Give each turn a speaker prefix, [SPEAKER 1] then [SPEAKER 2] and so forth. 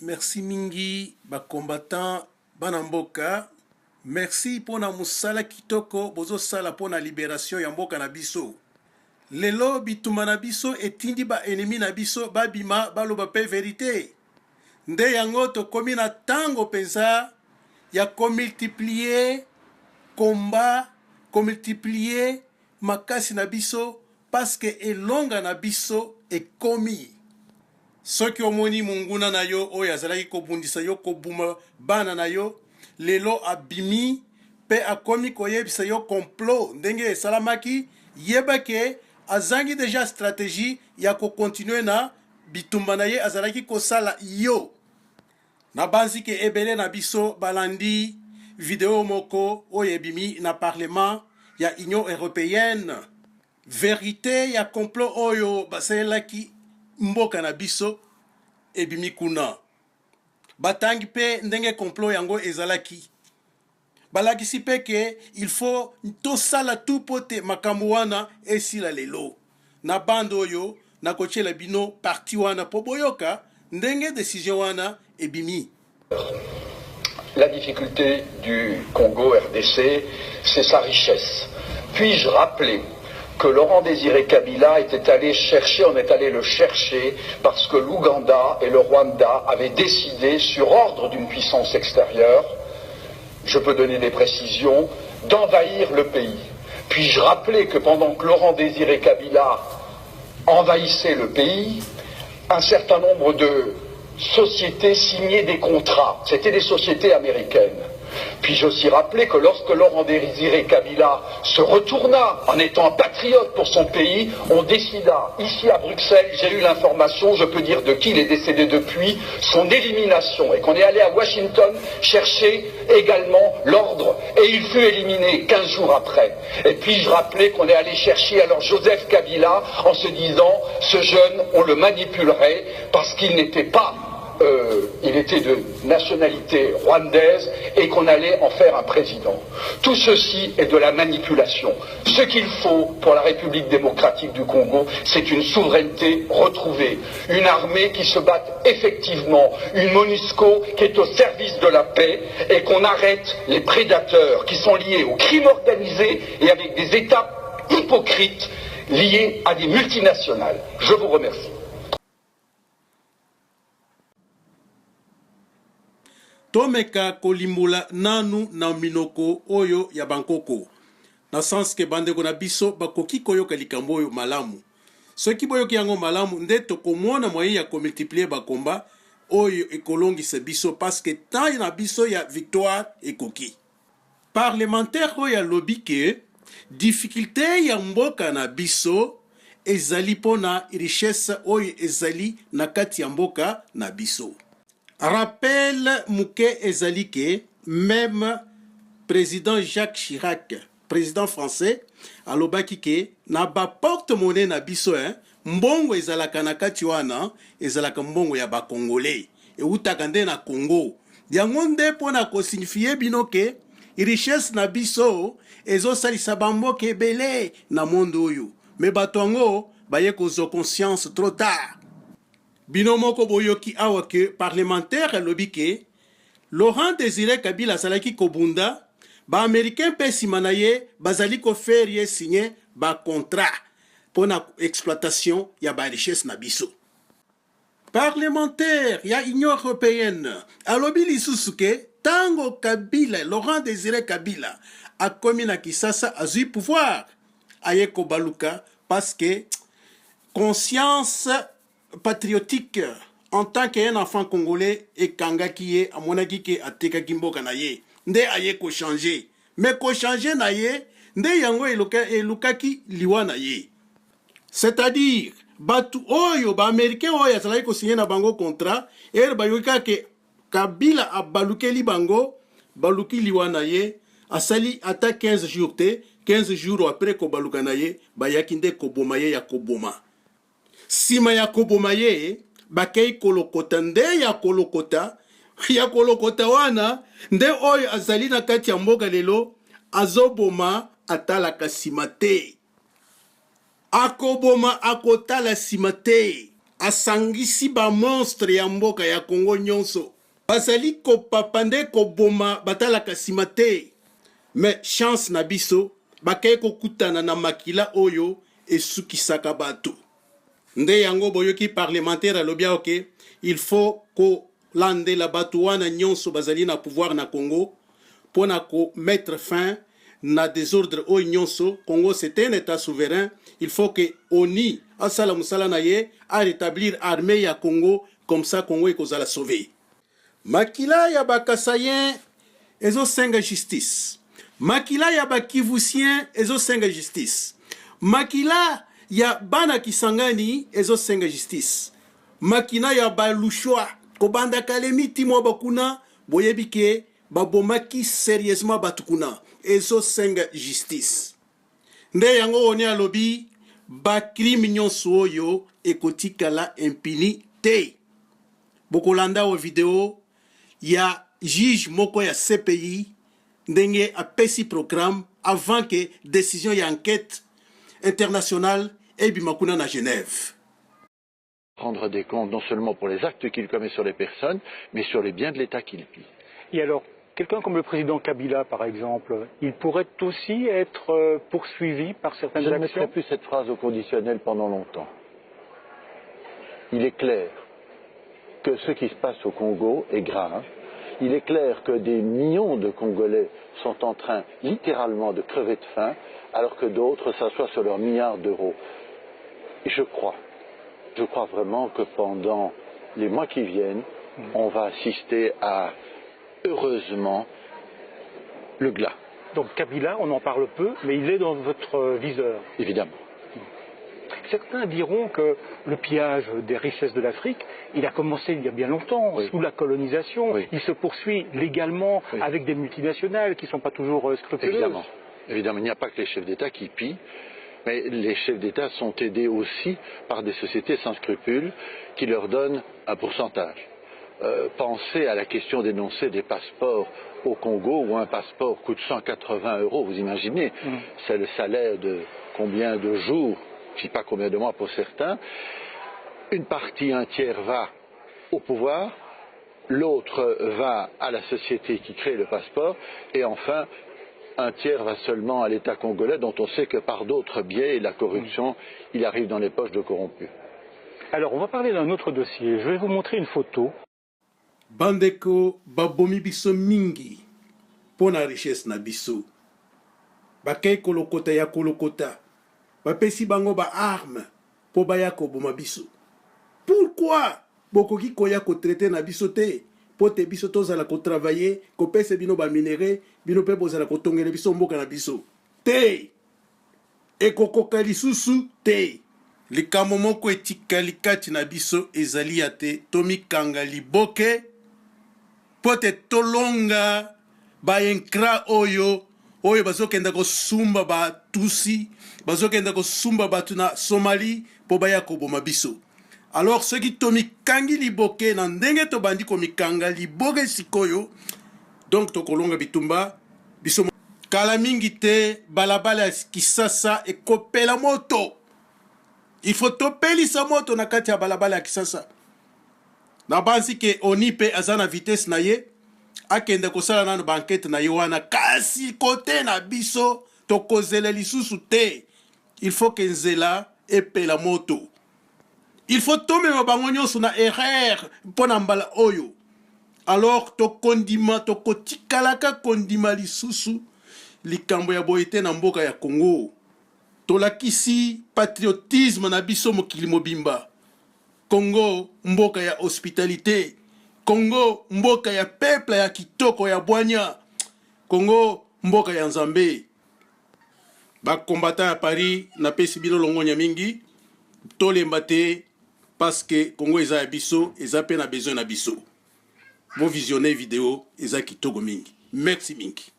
[SPEAKER 1] Merci mingi ba combattant banamboka. Merci pour na musala kitoko bozo sala pour na libération ya mboka na biso. Lelo bituma na biso etindi ba ennemi na biso babima baloba pe vérité. Nde yango tokomi na tango penza ya comultiplier combat, comultiplier makasi na biso parce que elonga na biso ekomi. Soki omoni munguna na yo oyo azalaki kobundisa yo kobuma bana na yo lelo abimi pe akomi koyebisa yo complot ndenge esalamaki yeba ke azangi deja stratégie ya kokontinue na bitumba na ye azalaki kosala yo na banzi ke ebele na biso balandi video moko oyo ebimi na parlement ya Union Européenne vérité ya complot oyo basalelaki mboka na biso ebimi kuna batangi pe ndenge complot yango ezalaki balakisi pe ke il faut tosala tout pote makambo wana esila lelo na bando oyo na kotiela bino parti wana po boyoka ndenge décision wana ebimi.
[SPEAKER 2] La difficulté du Congo RDC, c'est sa richesse. Puis-je rappeler que Laurent Désiré Kabila était allé chercher, on est allé le chercher parce que l'Ouganda et le Rwanda avaient décidé, sur ordre d'une puissance extérieure, je peux donner des précisions, d'envahir le pays. Puis-je rappeler que pendant que Laurent Désiré Kabila envahissait le pays, un certain nombre de sociétés signaient des contrats, c'était des sociétés américaines. Puis-je aussi rappeler que lorsque Laurent Désiré Kabila se retourna en étant patriote pour son pays, on décida, ici à Bruxelles, j'ai eu l'information, je peux dire de qui il est décédé depuis, son élimination, et qu'on est allé à Washington chercher également l'ordre, et il fut éliminé 15 jours après. Et puis-je rappeler qu'on est allé chercher alors Joseph Kabila en se disant, ce jeune, on le manipulerait parce qu'il n'était pas il était de nationalité rwandaise et qu'on allait en faire un président. Tout ceci est de la manipulation. Ce qu'il faut pour la République démocratique du Congo, c'est une souveraineté retrouvée, une armée qui se batte effectivement, une MONUSCO qui est au service de la paix et qu'on arrête les prédateurs qui sont liés au crime organisé et avec des États hypocrites liés à des multinationales. Je vous remercie.
[SPEAKER 1] Tomeka kolimbola nanu na minoko oyo ya bankoko na sens ke bandeko na biso bakoki koyoka likambo oyo malamu soki boyoki yango malamu nde tokomona moyen ya komultiplier bakomba oyo ekolongisa biso parce que temps na biso ya victoire ekoki parlementaire oyo alobi ke difficulté ya mboka na biso ezali pona richesse oyo ezali na kati ya mboka na biso. Rappel Mouké Ezalike, même président Jacques Chirac, président français, alobaki ke na ba porte-monnaie na biso mbongo ezalaka na kati wana ezalaka mbongo ya ba congolais e utaka nde na Congo. Yango nde pona ko signifier bino ke richesse na biso ezosalisa bamboka ebele na monde oyo. Me bato yango baye kozo conscience trop tard. Binomoko boyoki awa ke parlementaire lobi ke Laurent Désiré Kabila salaki kobunda ba américain pe simana ye bazali ko faire ye signer ba contrat pour na exploitation ya ba richesse na biso. Parlementaire ya Union Européenne alobi lisusu ke tango Kabila Laurent Désiré Kabila a komi na Kisasa azui pouvoir aye ko baluka parce que conscience patriotique en tant qu'un enfant congolais et kangaki ye amonaki ke atekaki mboka na ye nde aye ko changer mais ko changer na ye nde yango elukaki liwa na ye c'est-à-dire batu oyo ba américain oyo azalaki ko signer na bango contrat et bayoka ke Kabila abalukeli bango baluki liwa na ye asali ata 15 jours te 15 jours après ko baluka na ye bayaki nde koboma ye ya koboma. Sima ya koboma ye bakei kolokota nde ya kolokota wana nde oyo azali na kati ya mboka lelo azoboma atalaka sima te akoboma akotala sima te asangisi ba monstre ya mboka ya Congo nyonso bazali kopapa nde koboma batalaka nsima te. Mais chance na biso bakei kokutana na makila oyo esukisaka bato. Nde yango boyoki parlementaire alobi oke il faut kolandela bato wana nyonso bazali na pouvoir na Congo pona ko mettre fin na désordre oyo nyonso. Congo c'est un état souverain, il faut que ONU asala musala na ye a rétablir armée ya Congo, comme ça Congo ekozala sauver. Makila ya bakasayen ezosenga justice, makila ya bakivusien ezosenga justice, makila ya bana Kisangani ezosenga justice, makina ya balushwa kobanda kalemi timo bakuna boyebike babomaki sérieusement batukuna ezosenga justice. Nde yango oni alobi bakrimi nyonso oyo ekotikala impunité. Bokolanda o video ya juge moko ya CPI ndenge apesi programme avant que décision ya enquête internationale ebimakuna na Genève.
[SPEAKER 3] Rendre des comptes non seulement pour les actes qu'il commet sur les personnes, mais sur les biens de l'État qu'il pille.
[SPEAKER 4] Et alors, quelqu'un comme le président Kabila, par exemple, il pourrait aussi être poursuivi par certaines actions?
[SPEAKER 3] Je ne mettrai plus cette phrase au conditionnel pendant longtemps. Il est clair que ce qui se passe au Congo est grave. Il est clair que des millions de Congolais sont en train littéralement de crever de faim, alors que d'autres s'assoient sur leurs milliards d'euros. Et je crois vraiment que pendant les mois qui viennent, on va assister à, heureusement, le glas.
[SPEAKER 4] Donc Kabila, on en parle peu, mais il est dans votre viseur.
[SPEAKER 3] Évidemment.
[SPEAKER 4] Certains diront que le pillage des richesses de l'Afrique, il a commencé il y a bien longtemps, oui, sous la colonisation. Oui. Il se poursuit légalement, oui, avec des multinationales qui ne sont pas toujours scrupuleuses.
[SPEAKER 3] Évidemment. Évidemment, il n'y a pas que les chefs d'État qui pillent, mais les chefs d'État sont aidés aussi par des sociétés sans scrupules qui leur donnent un pourcentage. Pensez à la question d'énoncer des passeports au Congo où un passeport coûte 180 €, vous imaginez, c'est le salaire de combien de jours, je ne sais pas combien de mois pour certains. Une partie, un tiers va au pouvoir, l'autre va à la société qui crée le passeport, et enfin, un tiers va seulement à l'État congolais, dont on sait que par d'autres biais et la corruption, il arrive dans les poches de corrompus.
[SPEAKER 4] Alors, on va parler d'un autre dossier. Je vais vous montrer une photo.
[SPEAKER 1] Bandeko babomi biso mingi pona richesse na biso. Bakei kolokota ya kolokota. Bapesi bango ba arme po baya koboma biso. Pourquoi bokoki koya ko traiter na biso te? Po te biso tozala ko travailler, ko pese bino ba minere, bino pe bozala ko tongela biso mboka na biso. Te! Ekokoka lisusu te! Likambo moko etikali kati na biso ezali ya te tomikanga liboke po te tolonga ba enkra oyo bazokenda kosumba batusi, bazokenda kosumba batu na Somalie po baya koboma biso. Alors soki tomikangi liboke na ndenge tobandi komikanga liboke sikoyo, donc tokolonga bitumba biso kala mingi te balabala ya Kisasa ekopela moto. Il faut topelisa moto na kati ya balabala ya Kisasa. Na bansi ke oni pe azana vitesse na ye, akende kosala nano bankete na ye wana, kasi kote na biso tokozela lisusu te. Il faut que nzela epela moto. Il faut tomema bango nyonso na erreur mpona mbala oyo. Alors tokondima tokotikalaka kondima lisusu likambo ya boyete na mboka ya Congo. Tolakisi patriotisme na biso mokili mobimba. Congo mboka ya hospitalité. Congo mboka ya peuple ya kitoko ya bwanya. Congo mboka ya nzambe. Ba combattant à Paris na pesi bino longonya mingi. Tolemba te parce que Congo eza ya biso, eza pe na besoin na biso. Vous visionnez vidéo eza kitoko mingi. Merci mingi.